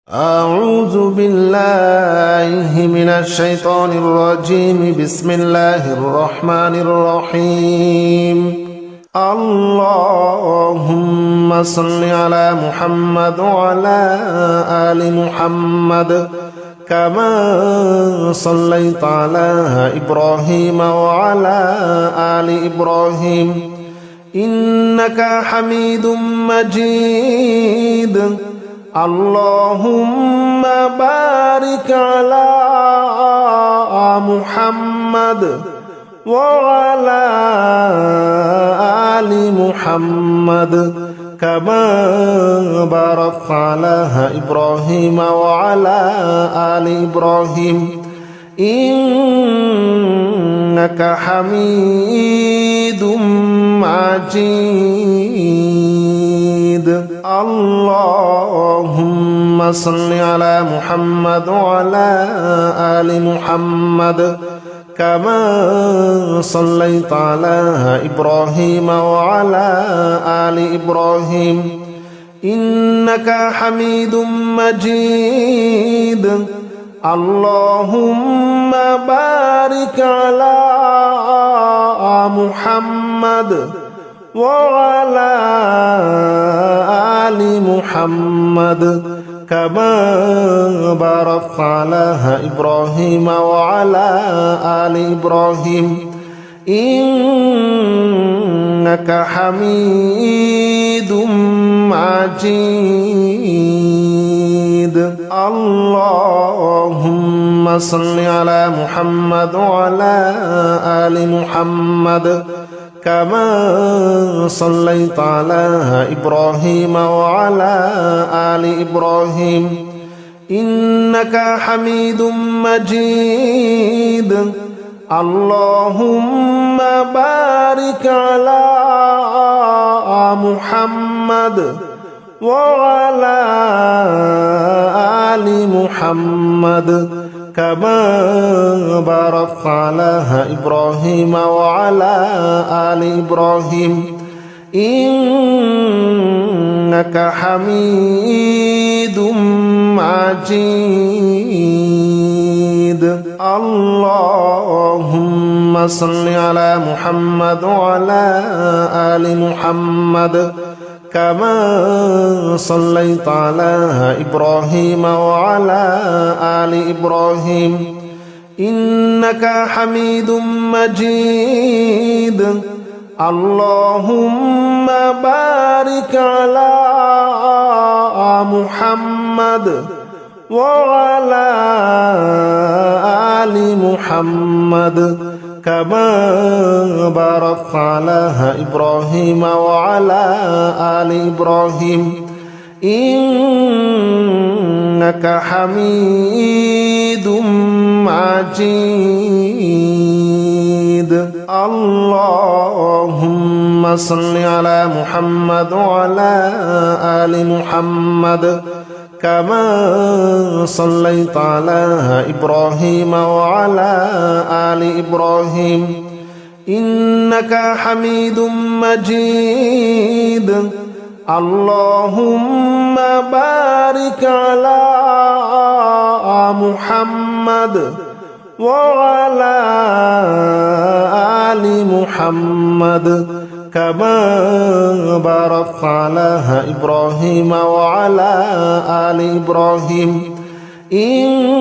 أعوذ بالله من الشيطان الرجيم. بسم الله الرحمن الرحيم. اللهم صل على محمد وعلى آل محمد كما صليت على إبراهيم وعلى آل إبراهيم إنك حميد مجيد. اللهم بارك على محمد وعلى آل محمد كما باركت على إبراهيم وعلى آل إبراهيم إنك حميد مجيد. اللهم صل على محمد وعلى آل محمد كما صليت على إبراهيم وعلى آل إبراهيم إنك حميد مجيد. اللهم بارك على محمد وعلى آل محمد كما باركت على إبراهيم وعلى آل إبراهيم إنك حميد مجيد. اللهم صل على محمد وعلى آل محمد كما صليت على إبراهيم وعلى آل إبراهيم إنك حميد مجيد. اللهم بارك على محمد وعلى آل محمد كما باركت على إبراهيم وعلى آل إبراهيم إنك حميد مجيد. اللهم صل على محمد وعلى آل محمد كما صليت على إبراهيم وعلى آل إبراهيم إنك حميد مجيد. اللهم بارك على محمد وعلى آل محمد كما باركت على إبراهيم وعلى آل إبراهيم إنك حميد مجيد. اللهم صل على محمد وعلى آل محمد كما صليت على إبراهيم وعلى آل إبراهيم إنك حميد مجيد. اللهم بارك على محمد وعلى آل محمد كما باركت على إبراهيم وعلى آل إبراهيم إنك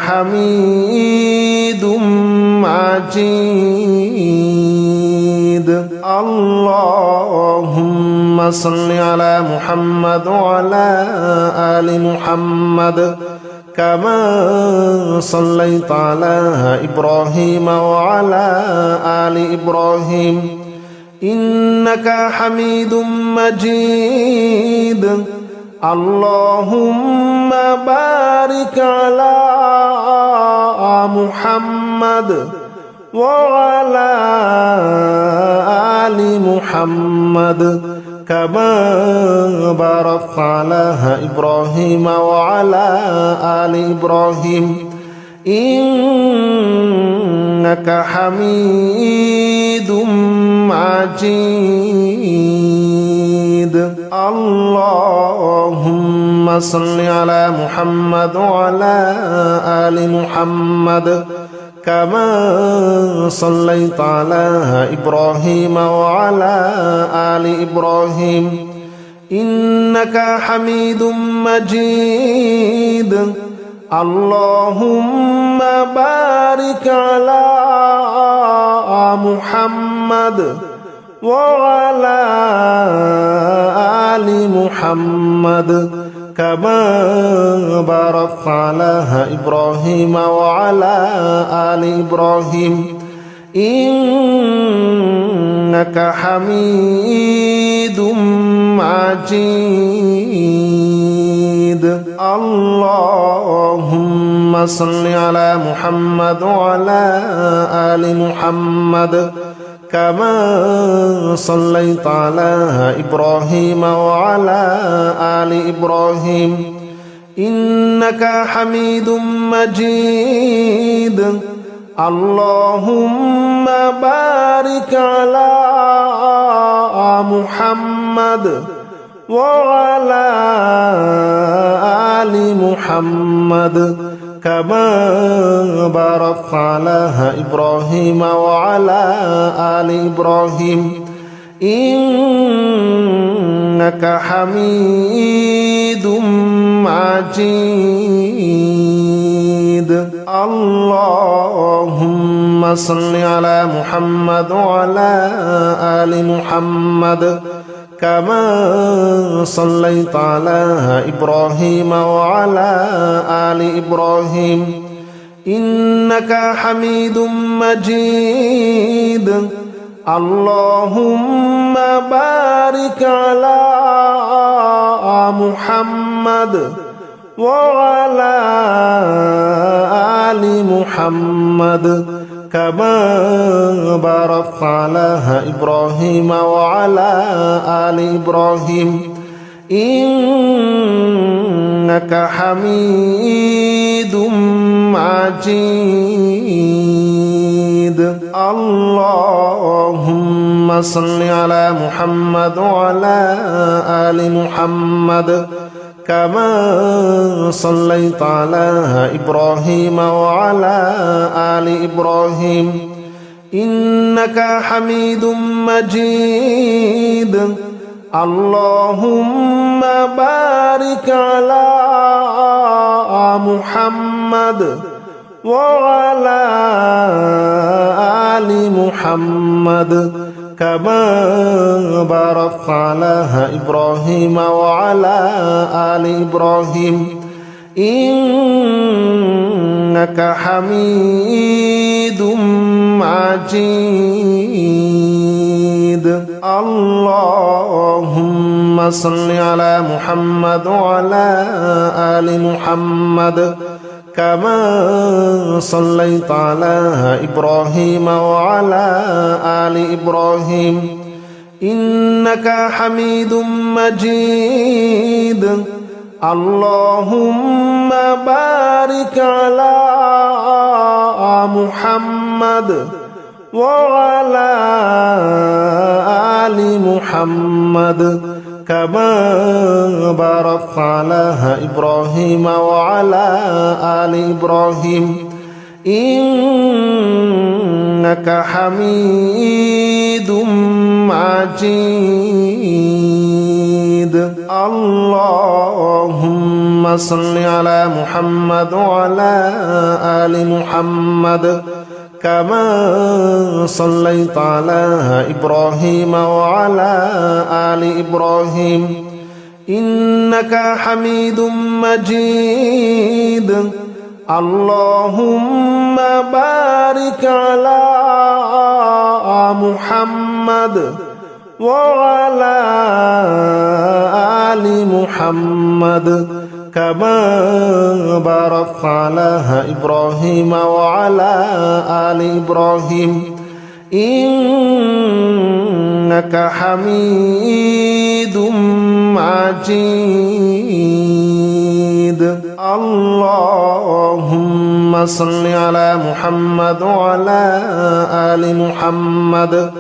حميد مجيد. اللهم صل على محمد وعلى آل محمد كما صليت على إبراهيم وعلى آل إبراهيم إنك حميد مجيد. اللهم بارك على محمد وعلى آل محمد كما باركت على إبراهيم وعلى آل إبراهيم إنك حميد مجيد. اللهم صل على محمد وعلى آل محمد كما صليت على إبراهيم وعلى آل إبراهيم إنك حميد مجيد اللهم بارك على محمد وعلى آل محمد كما باركت على إبراهيم وعلى آل إبراهيم إنك حميد مجيد اللهم صل على محمد وعلى آل محمد كما صليت على إبراهيم وعلى آل إبراهيم إنك حميد مجيد اللهم بارك على محمد وعلى آل محمد كما باركت على إبراهيم وعلى آل إبراهيم إنك حميد مجيد اللهم صل على محمد وعلى آل محمد كما صليت على إبراهيم وعلى آل إبراهيم إنك حميد مجيد اللهم بارك على محمد وعلى آل محمد كما باركت على إبراهيم وعلى آل إبراهيم إنك حميد مجيد اللهم صل على محمد وعلى آل محمد كما صليت على إبراهيم وعلى آل إبراهيم إنك حميد مجيد اللهم بارك على محمد وعلى آل محمد كما باركت على إبراهيم وعلى آل إبراهيم إنك حميد مجيد اللهم صل على محمد وعلى آل محمد كما صليت على إبراهيم وعلى آل إبراهيم إنك حميد مجيد اللهم بارك على محمد وعلى آل محمد كما باركت على إبراهيم وعلى آل إبراهيم إنك حميد مجيد اللهم صل على محمد وعلى آل محمد كما صليت على إبراهيم وعلى آل إبراهيم إنك حميد مجيد اللهم بارك على محمد وعلى آل محمد كما باركت على إبراهيم وعلى آل إبراهيم إنك حميد مجيد اللهم صل على محمد وعلى آل محمد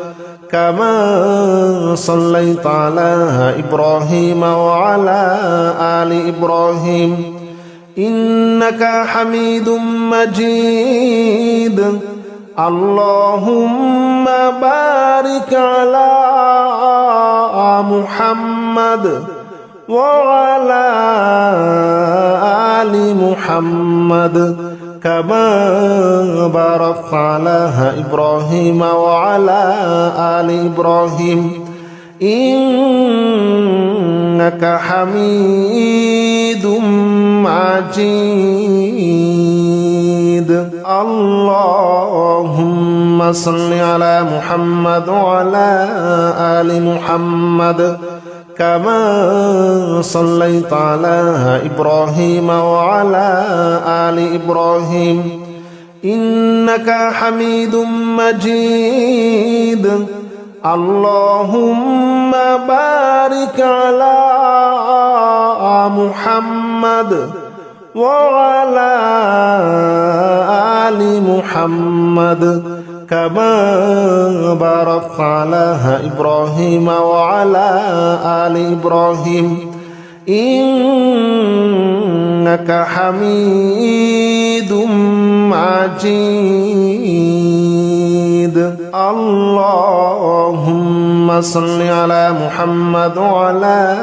كما صليت على إبراهيم وعلى آل إبراهيم إنك حميد مجيد اللهم بارك على محمد وعلى آل محمد كما باركت على إبراهيم وعلى آل إبراهيم إنك حميد مجيد اللهم صل على محمد وعلى آل محمد كما صليت على إبراهيم وعلى آل إبراهيم إنك حميد مجيد اللهم بارك على محمد وعلى آل محمد كما باركت على إبراهيم وعلى آل إبراهيم إنك حميد مجيد اللهم صل على محمد وعلى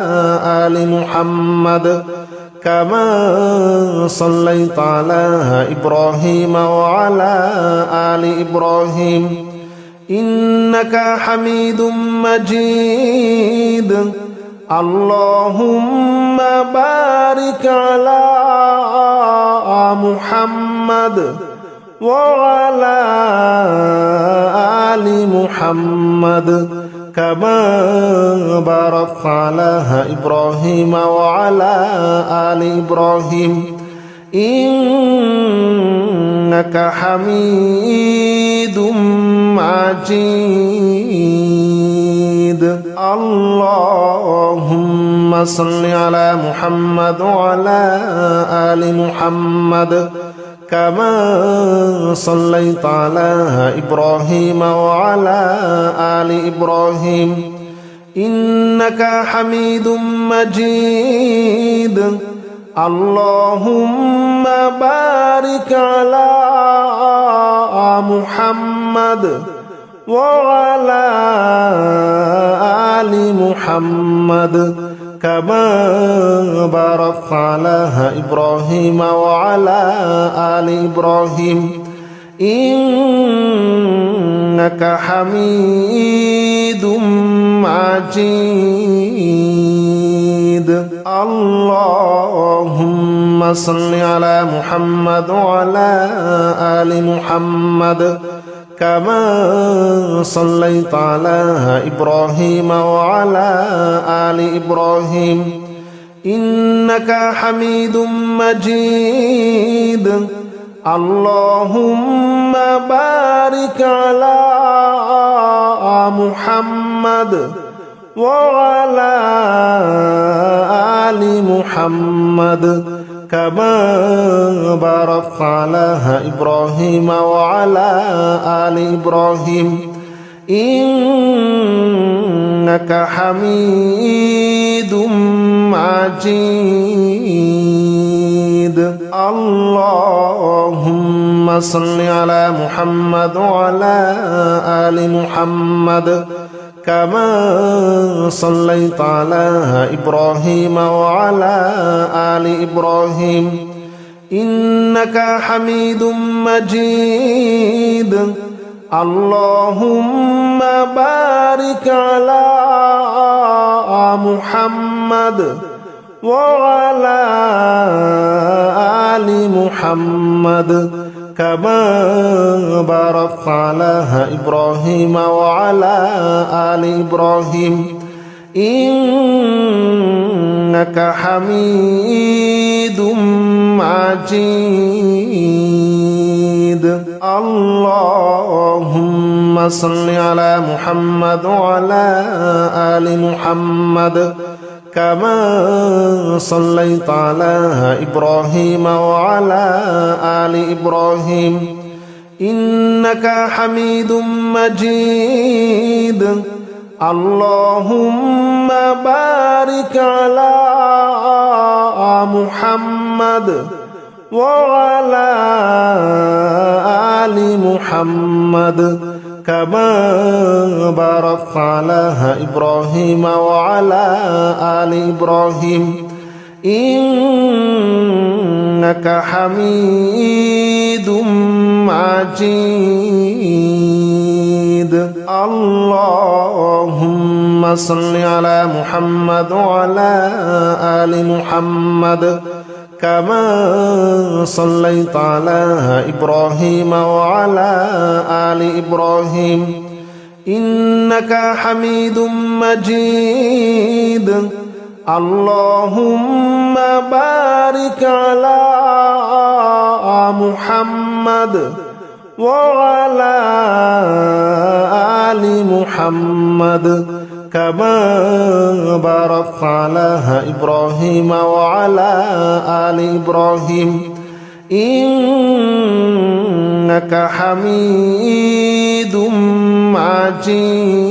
آل محمد كما صليت على إبراهيم وعلى آل إبراهيم إنك حميد مجيد اللهم بارك على محمد وعلى آل محمد كما باركت على إبراهيم وعلى آل إبراهيم إنك حميد مجيد اللهم صل على محمد وعلى آل محمد كما صليت على إبراهيم وعلى آل إبراهيم إنك حميد مجيد اللهم بارك على محمد وعلى آل محمد كما باركت على إبراهيم وعلى آل إبراهيم إنك حميد مجيد اللهم صل على محمد وعلى آل محمد كما صليت على إبراهيم وعلى آل إبراهيم إنك حميد مجيد اللهم بارك على محمد وعلى آل محمد كما باركت على إبراهيم وعلى آل إبراهيم إنك حميد مجيد اللهم صل على محمد وعلى آل محمد كما صليت على إبراهيم وعلى آل إبراهيم إنك حميد مجيد اللهم بارك على محمد وعلى آل محمد كما باركت على إبراهيم وعلى آل إبراهيم إنك حميد مجيد اللهم صل على محمد وعلى آل محمد كما صليت على إبراهيم وعلى آل إبراهيم إنك حميد مجيد اللهم بارك على محمد وعلى آل محمد كما باركت على إبراهيم وعلى آل إبراهيم إنك حميد مجيد اللهم صل على محمد وعلى آل محمد كما صليت على إبراهيم وعلى آل إبراهيم إنك حميد مجيد اللهم بارك على محمد وعلى آل محمد كما باركت على إبراهيم وعلى آل إبراهيم إنك حميد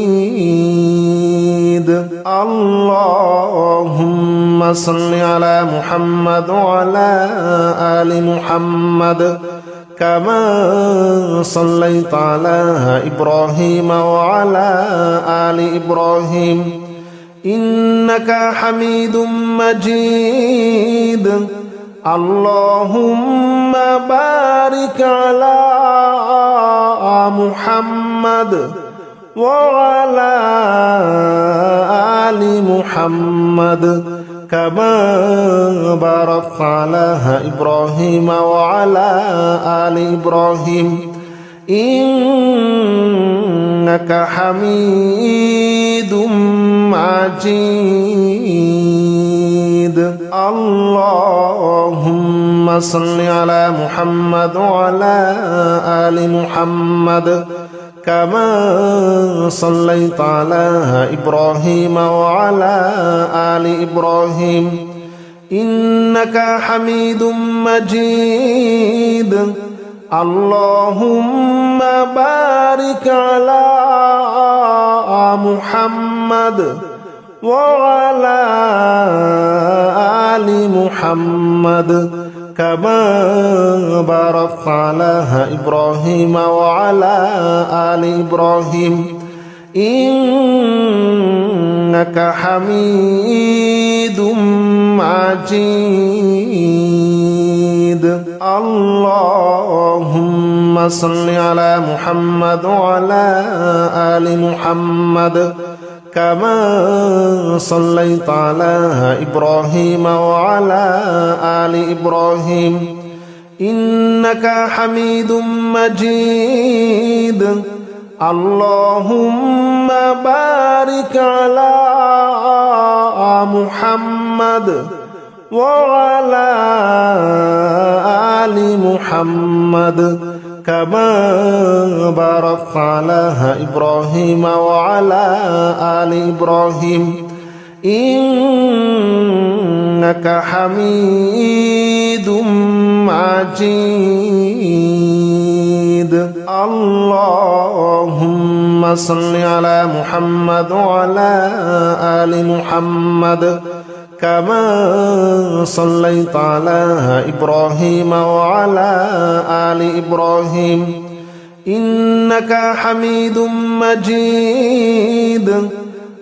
مجيد اللهم صل على محمد وعلى آل محمد كما صليت على إبراهيم وعلى آل إبراهيم إنك حميد مجيد اللهم بارك على محمد وعلى آل محمد كما باركت على إبراهيم وعلى آل إبراهيم إنك حميد مجيد اللهم صل على محمد وعلى آل محمد كما صليت على إبراهيم وعلى آل إبراهيم إنك حميد مجيد اللهم بارك على محمد وعلى آل محمد كما باركت على إبراهيم وعلى آل إبراهيم إنك حميد مجيد اللهم صل على محمد وعلى آل محمد كما صليت على إبراهيم وعلى آل إبراهيم إنك حميد مجيد اللهم بارك على محمد وعلى آل محمد كما باركت على إبراهيم وعلى آل إبراهيم إنك حميد مجيد اللهم صل على محمد وعلى آل محمد كما صليت على إبراهيم وعلى آل إبراهيم إنك حميد مجيد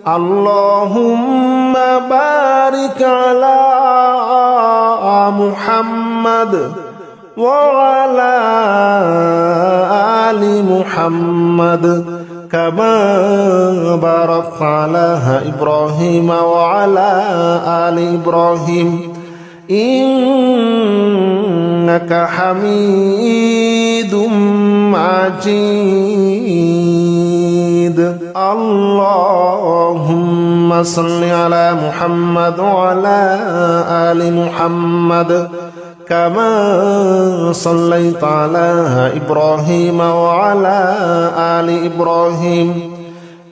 اللهم بارك على محمد وعلى آل محمد كما باركت على إبراهيم وعلى آل إبراهيم إنك حميد مجيد اللهم صل على محمد وعلى آل محمد كما صليت على إبراهيم وعلى آل إبراهيم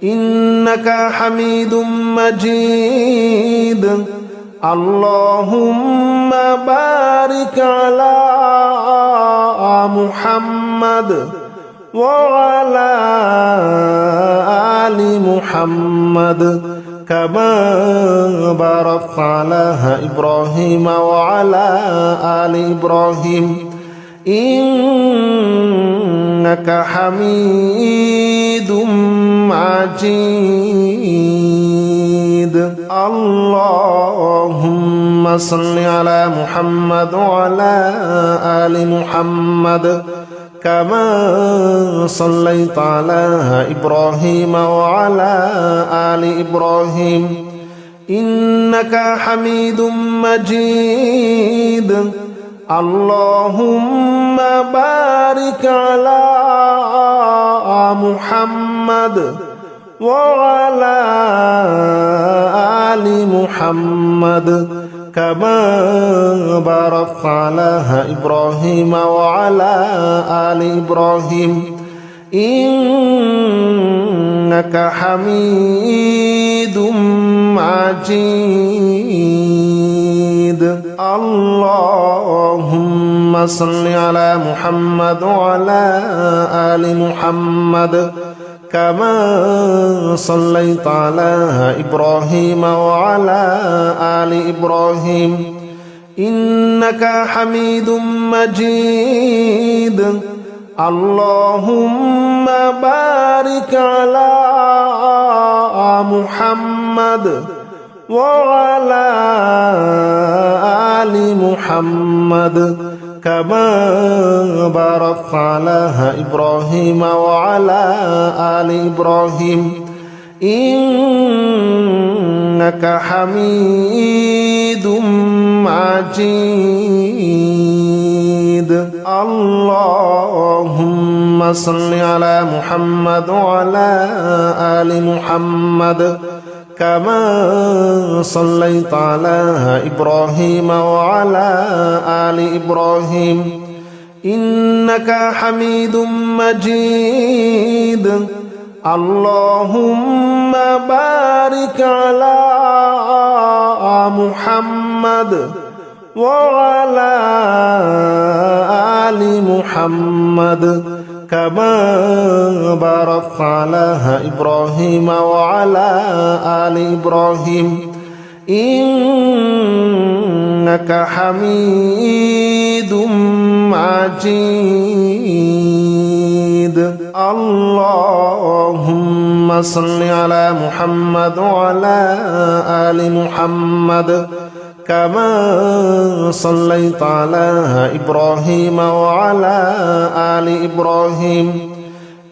إنك حميد مجيد اللهم بارك على محمد وعلى آل محمد كما باركت على إبراهيم وعلى آل إبراهيم إنك حميد مجيد. اللهم صل على محمد وعلى آل محمد كما صليت على إبراهيم وعلى آل إبراهيم إنك حميد مجيد. اللهم بارك على محمد وعلى آل محمد كما باركت على إبراهيم وعلى آل إبراهيم إنك حميد مجيد. اللهم صل على محمد وعلى آل محمد كما صليت على إبراهيم وعلى آل إبراهيم إنك حميد مجيد. اللهم بارك على محمد وعلى آل محمد كما باركت على إبراهيم وعلى آل إبراهيم إنك حميد مجيد. اللهم صل على محمد وعلى آل محمد كما صليت على إبراهيم وعلى آل إبراهيم إنك حميد مجيد. اللهم بارك على محمد وعلى آل محمد كما باركت على إبراهيم وعلى آل إبراهيم إنك حميد مجيد. اللهم صل على محمد وعلى آل محمد كما صليت على إبراهيم وعلى آل إبراهيم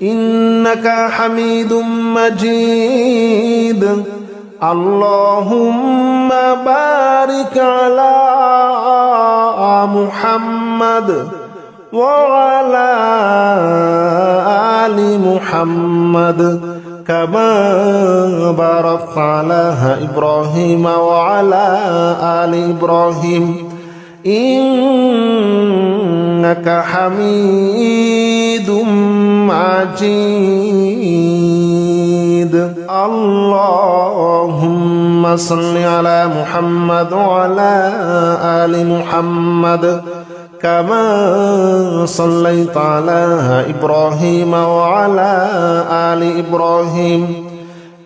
إنك حميد مجيد. اللهم بارك على محمد وعلى آل محمد كما باركت على إبراهيم وعلى آل إبراهيم إنك حميد مجيد. اللهم صل على محمد وعلى آل محمد كما صليت على إبراهيم وعلى آل إبراهيم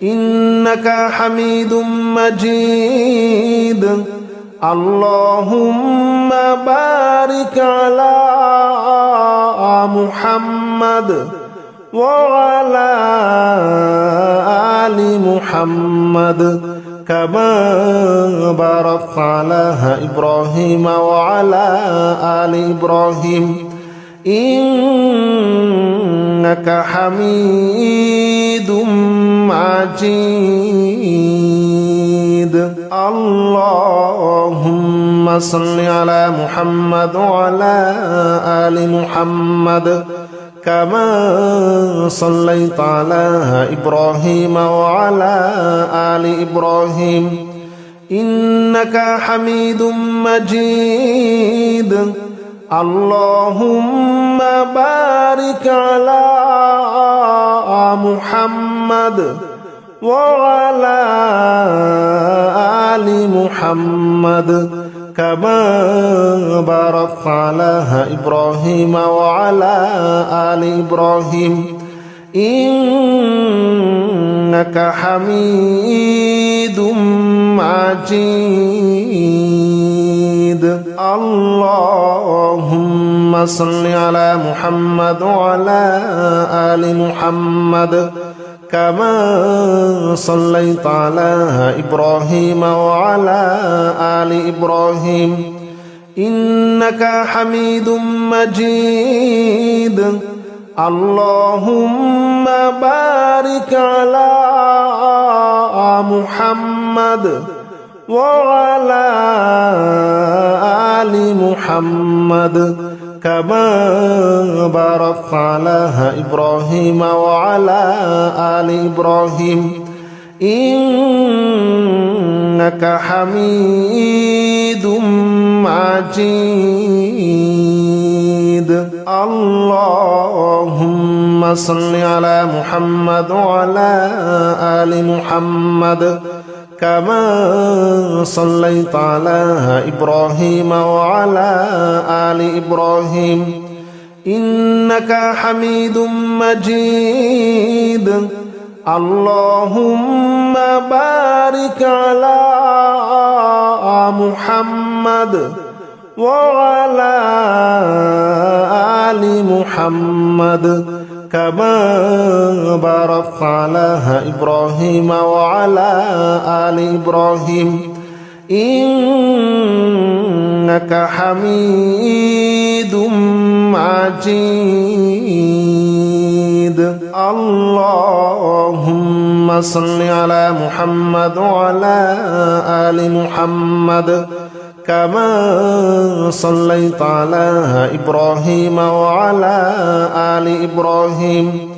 إنك حميد مجيد. اللهم بارك على محمد وعلى آل محمد كما باركت على إبراهيم وعلى آل إبراهيم إنك حميد مجيد. اللهم صل على محمد وعلى آل محمد كما صليت على إبراهيم وعلى آل إبراهيم إنك حميد مجيد. اللهم بارك على محمد وعلى آل محمد كما باركت على إبراهيم وعلى آل إبراهيم إنك حميد مجيد اللهم صل على محمد وعلى آل محمد كما صليت على إبراهيم وعلى آل إبراهيم إنك حميد مجيد اللهم بارك على محمد وعلى آل محمد كما باركت على إبراهيم وعلى آل إبراهيم إنك حميد مجيد اللهم صل على محمد وعلى آل محمد كما صليت على إبراهيم وعلى آل إبراهيم إنك حميد مجيد اللهم بارك على محمد وعلى آل محمد كما باركت على إبراهيم وعلى آل إبراهيم إنك حميد مجيد اللهم صل على محمد وعلى آل محمد كما صليت على إبراهيم وعلى آل إبراهيم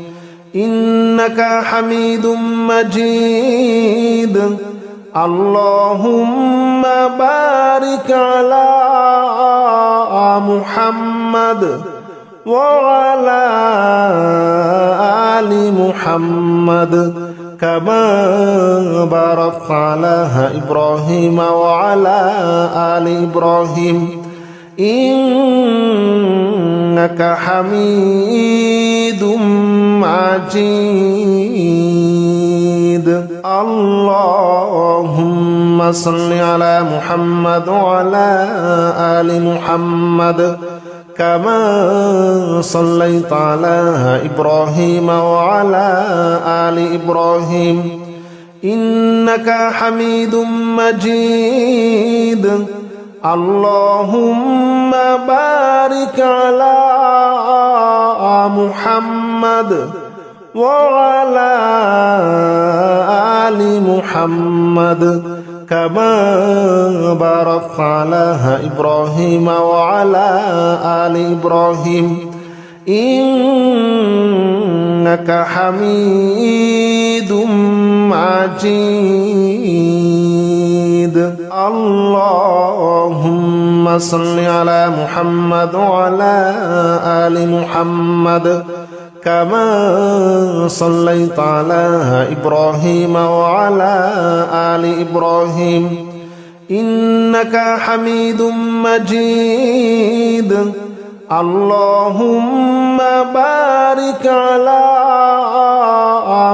إنك حميد مجيد اللهم بارك على محمد وعلى آل محمد كما باركت على إبراهيم وعلى آل إبراهيم إنك حميد مجيد اللهم صل على محمد وعلى آل محمد كما صليت على إبراهيم وعلى آل إبراهيم إنك حميد مجيد اللهم بارك على محمد وعلى آل محمد كما باركت على إبراهيم وعلى آل إبراهيم إنك حميد مجيد اللهم صل على محمد وعلى آل محمد كما صليت على إبراهيم وعلى آل إبراهيم إنك حميد مجيد اللهم بارك على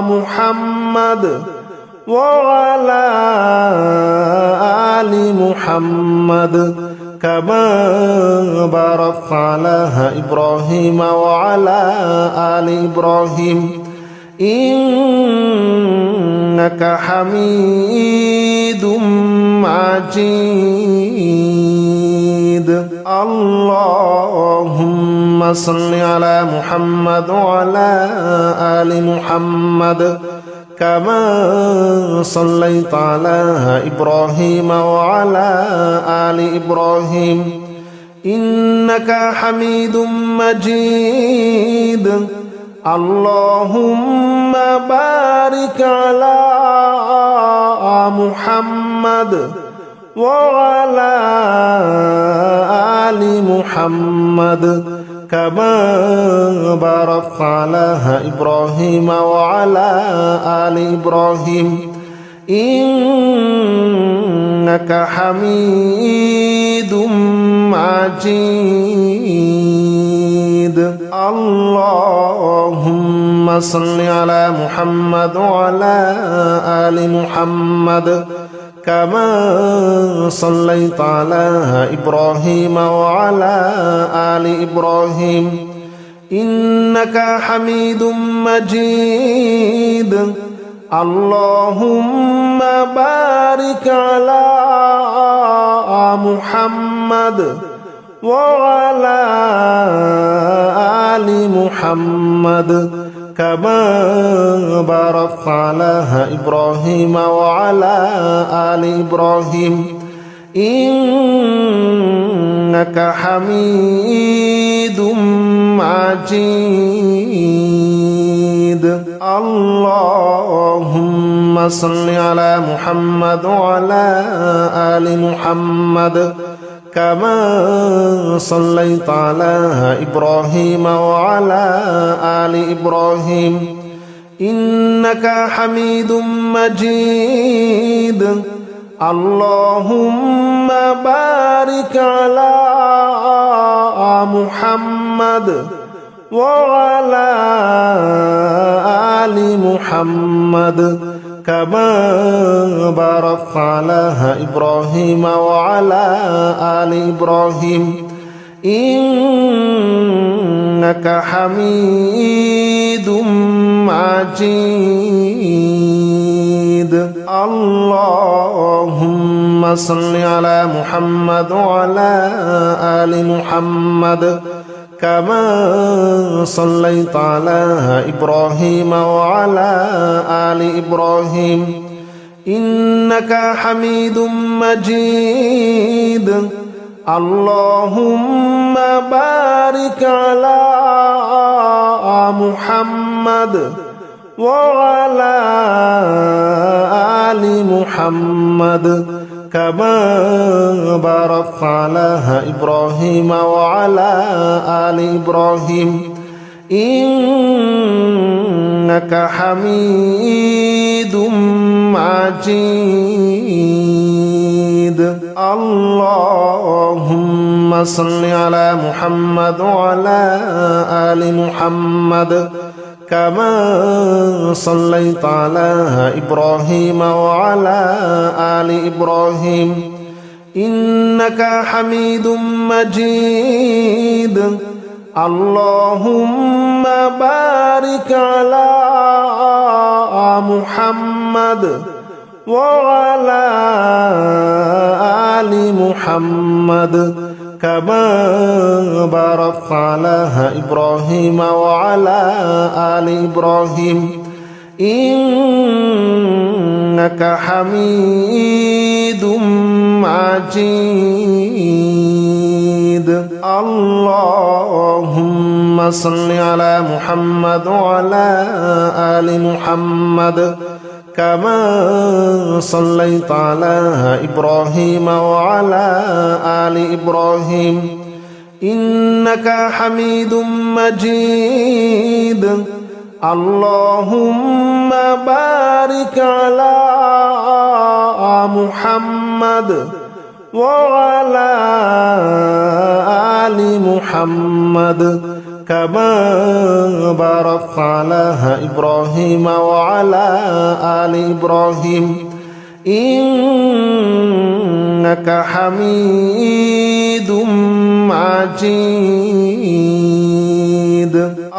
محمد وعلى آل محمد كما باركت على إبراهيم وعلى آل إبراهيم إنك حميد مجيد اللهم صل على محمد وعلى آل محمد كما صليت على إبراهيم وعلى آل إبراهيم إنك حميد مجيد اللهم بارك على محمد وعلى آل محمد كما باركت على إبراهيم وعلى آل إبراهيم إنك حميد مجيد اللهم صل على محمد وعلى آل محمد كما صليت على إبراهيم وعلى آل إبراهيم إنك حميد مجيد اللهم بارك على محمد وعلى آل محمد كما باركت على إبراهيم وعلى آل إبراهيم إنك حميد مجيد اللهم صل على محمد وعلى آل محمد كما صليت على إبراهيم وعلى آل إبراهيم إنك حميد مجيد اللهم بارك على محمد وعلى آل محمد كما باركت على إبراهيم وعلى آل إبراهيم إنك حميد مجيد اللهم صل على محمد وعلى آل محمد كما صليت على إبراهيم وعلى آل إبراهيم إنك حميد مجيد اللهم بارك على محمد وعلى آل محمد كما باركت على إبراهيم وعلى آل إبراهيم إنك حميد مجيد اللهم صل على محمد وعلى آل محمد كما صليت على إبراهيم وعلى آل إبراهيم إنك حميد مجيد اللهم بارك على محمد وعلى آل محمد كما باركت على إبراهيم وعلى آل إبراهيم إنك حميد مجيد اللهم صل على محمد وعلى آل محمد كما صليت على إبراهيم وعلى آل إبراهيم إنك حميد مجيد اللهم بارك على محمد وعلى آل محمد كما باركت على إبراهيم وعلى آل إبراهيم إنك حميد مجيد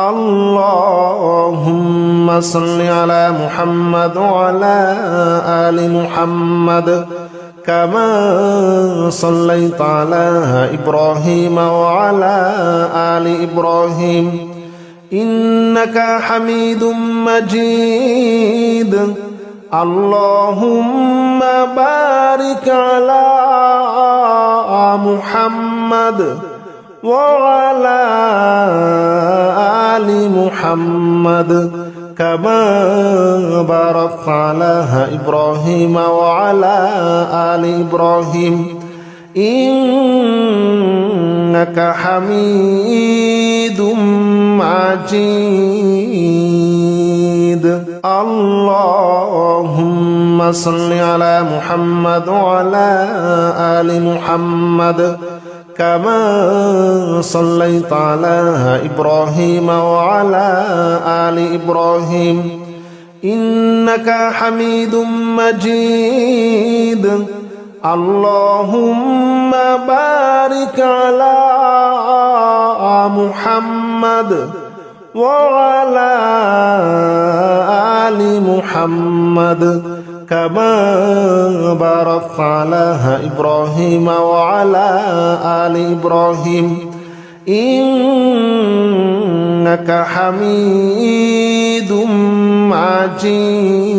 اللهم صل على محمد وعلى آل محمد كما صليت على إبراهيم وعلى آل إبراهيم إنك حميد مجيد اللهم بارك على محمد وعلى آل محمد كما باركت على إبراهيم وعلى آل إبراهيم إنك حميد مجيد اللهم صل على محمد وعلى آل محمد كما صليت على إبراهيم وعلى آل إبراهيم إنك حميد مجيد اللهم بارك على محمد وعلى آل محمد كما باركت على إبراهيم وعلى آل إبراهيم إنك حميد مجيد